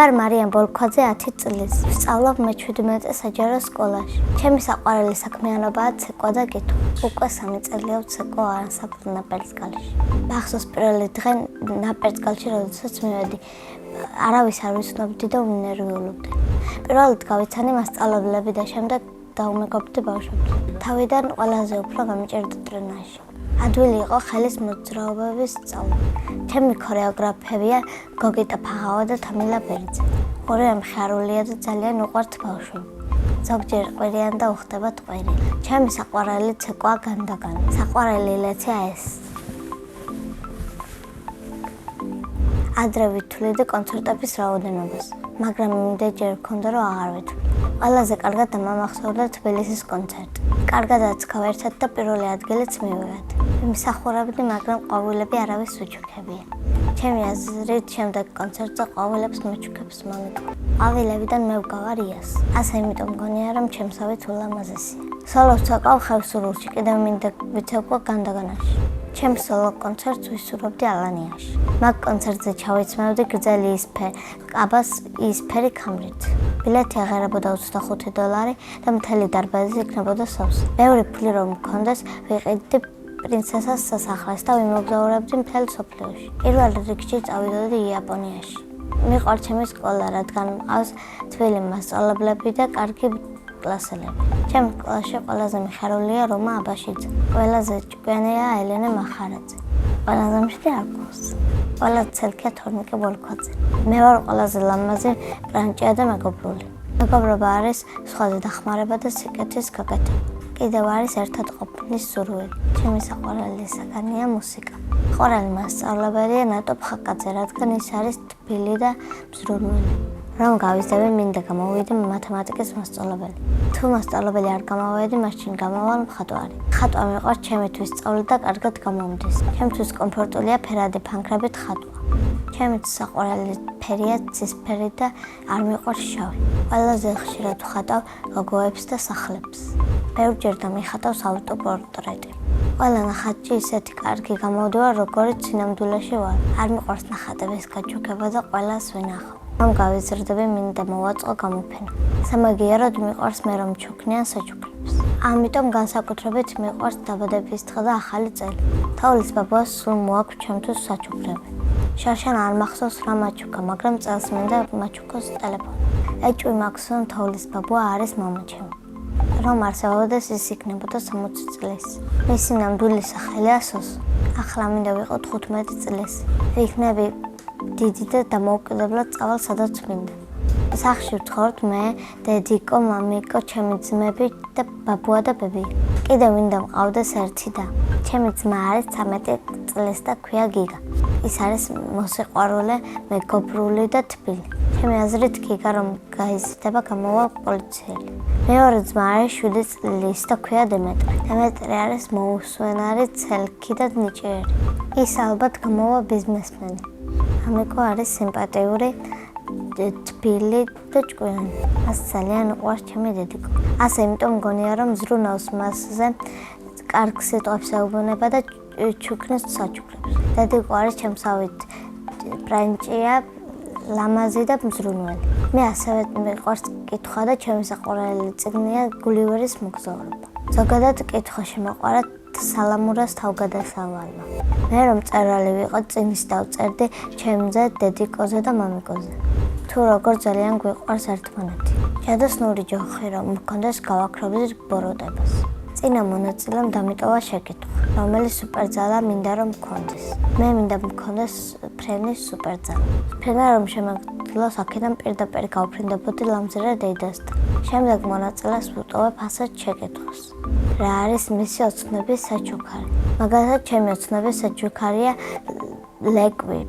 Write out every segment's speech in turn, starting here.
ვარ მარიამ ბოლქვაძე 10 წლის. ვსწავლობ მე-17 საჯარო სკოლაში. ჩემი საყვარელი საქმიანობაა ცეკვა და კითხვა. უკვე 3 წელია ვცეკვ არასაფრთხო ნაპერწკალში. მახსოვს პირველი დღე ნაპერწკალში, როდესაც მივედი. არავის არ ვიცნობდი და ვნერვიულობდი. პირველად გავიცანი მასწავლებლები და შემდეგ დაუმეგობრდი ბავშვებს. თავიდან ყველაზე უფრო გამიჭირდა ტრენაჟი. ადვილი იყო ხელის მოძრაობების სწავლა. ჩემი ქორეოგრაფებია გოგიტა ფაღავა და თამილა ბერიძე. ორივე მხიარულია და ძალიან უყვართ ბავშვები. ზოგჯერ ყვირიან და უხდება ტყვირი. ჩემი საყვარელი ცეკვაა განდაგანი. საყვარელი ლეცია ეს. ადრე ვითვლიდი კონცერტების რაოდენობას, მაგრამ იმდენჯერ მქონდა, რომ აღარ ვითვლი. ყველაზე კარგად დამამახსოვრდა თბილისის კონცერტი. კარგადაც გავერთად და პირველი ადგილიც მივიღეთ. ვიმსახურებდი, მაგრამ ყვავილები არავის უჩუქებია. ჩემი აზრით, შემდეგ კონცერტზე ყვავილებს მოჩუქებს მომიგო. ყვავილებიდან მე ვგავარ იას. ასე იმიტომ მგონია, რომ ჩემსავით ულამაზესია. სოლოს ვცეკვავ ხევსურულში, კიდევ მინდა ვიცეკვო განდაგანაში. ჩემს სოლო კონცერტს ვისურვებდი ალანიაში. მაგ კონცერტზე ჩავიცმევდი გრძელი კაბას იისფერი ქამრით. ბილეთი აღარებოდა $25 და მთელი დარბაზი იქნებოდა სავსე. ბევრი ფული რომ მქონდეს, ვიყიდდი პრინცესას სასახლეს და ვიმოგზაურებდი მთელ მსოფლიოში. პირველ რიგში წავიდოდი იაპონიაში. მიყვარს ჩემი სკოლა, რადგან მყავს თბილი მასწავლებლები და კარგი კლასელები. ჩემ კლასში ყველაზე მიხარულია რომა აბაშიძე. ყველაზე ჭკვიანია ელენე მახარაძე. ყველაზე მშტი არკოს. ყველაზე ცელქია თორნიკე ბოლქვაძე. მე ვარ ყველაზე ლამაზი პრანჭია და მეგობრული. მეგობრობა არის სხვაზე დახმარება და სიკეთის გაკეთება. კიდევ არის ერთად ყოფნის სურვილი. ჩემი საყვარელი საგანია მუსიკა. საყვარელი მასწავლებელია ნატო ფხაკაძე, რადგან ის არის თბილი და მზრუნველი. რომ გავიზრდები, მინდა გამოვიდი მათემატიკის მასწავლებელი. თუ მასწავლებელი არ გამოვიდი, მაშინ გამოვალ მხატვარი. ხატვა მიყვარს ჩემთვის სწავლა და კარგად გამომდის. ჩემთვის კომფორტულია ფერადი ფანქრებით ხატვა. ჩემი საყვარელი ფერია ცისფერი და არ მიყვარს შავი. ყველაზე ხშირად ვხატავ ლოგოებს და სახლებს. ბევრჯერ დამიხატავს ავტოპორტრეტი. ყველა ნახატში ისეთი კარგი გამოვდივარ, როგორც სინამდვილეში ვარ. არ მიყვარს ნახატების გაჩუქება და ყველას ვინახავ. რომ გავიზრდები, მინდა მოვაწყო გამოფენა. სამაგიეროდ მიყვარს მე რომ ჩუქნიან საჩუქრებს. ამიტომ განსაკუთრებით მიყვარს დაბადების დღე და ახალი წელი. თოვლის ბაბუას სულ მოაქვს ჩემთვის საჩუქრები. შარშან არ მახსოვს რა მაჩუქა, მაგრამ წელს მინდა მაჩუქოს ტელეფონი. ეჭვი მაქვს, რომ თოვლის ბაბუა არის მამა ჩემი. რომ არსებობდეს ის იქნებოდა 60 წლის. მისი ნამდვილი სახელია სოსო. ახლა მინდა ვიყო 15 წლის. ვიქნები დიდი და დამოუკიდებლად წავალ სადაც მინდა. სახლში ვცხოვრობ მე, დედიკო, მამიკო, ჩემი ძმები და ბაბუა და ბები. კიდევ მინდა მყავდეს ერთი და. ჩემი ძმა არის 13 წლის და ქვია გიგა. ის არის მოსიყვარულე, მეგობრული და თბილი. ჩემი აზრით გიგა რომ გაიზრდება, გამოვა პოლიციელი. მეორე ძმა არის 7 წლის და ქვია დემეტრი. დემეტრი არის მოუსვენარი, ცელქი და ნიჭიერი. ის ალბათ გამოვა ბიზნესმენი. ამიკო არის სიმპათიური, თბილი და ჭკვიანი. მას ძალიან უყვარს ჩემი დედიკო. ასე იმიტომ მგონია რომ ზრუნავს მასზე კარგ სიტყვებს ეუბნება და ჩუქნის საჩუქრებს. დედიკო არის ჩემსავით პრანჭია, ლამაზი და მზრუნველი. მე ასევე მიყვარს კითხვა და ჩემი საყვარელი წიგნია გულივერის მოგზაურობა. ზოგადად კითხვაში მოყვარა სალამურას თავგადასავალმა. მე რომ მწერალი ვიყო, წიგნს დავწერდი ჩემზე, დედიკოზე და მამიკოზე. თუ როგორ ძალიან გვიყვარს ერთმანეთი. ჯადოსნური ჯოხი რომ მქონდეს გავაქრობდი ბოროტებას. წინა მონაწილემ დამიტოვა შეკითხვა, რომელი სუპერძალა მინდა რომ მქონდეს. მე მინდა მქონდეს ფრენის სუპერძალა. ფრენა რომ შემაგძლოს, აქედან პირდაპირ გავფრინდებოდი ლამზირე დედასთან. შემდეგ მონაწილეს ვუტოვებ ასეთ შეკითხვას. რა არის მისი ოცნების საჩუქარი? მაგალითად, ჩემი ოცნების საჩუქარია ლეკვი,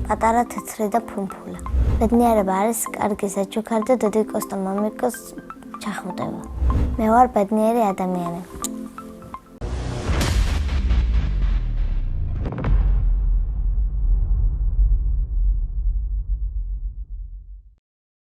პატარა თეთრი და ფუმფულა. ბედნიერება არის კარგი საჩუქარი და დედიკოს და მამიკოს ჩახუტება. მე ვარ ბედნიერი ადამიანი.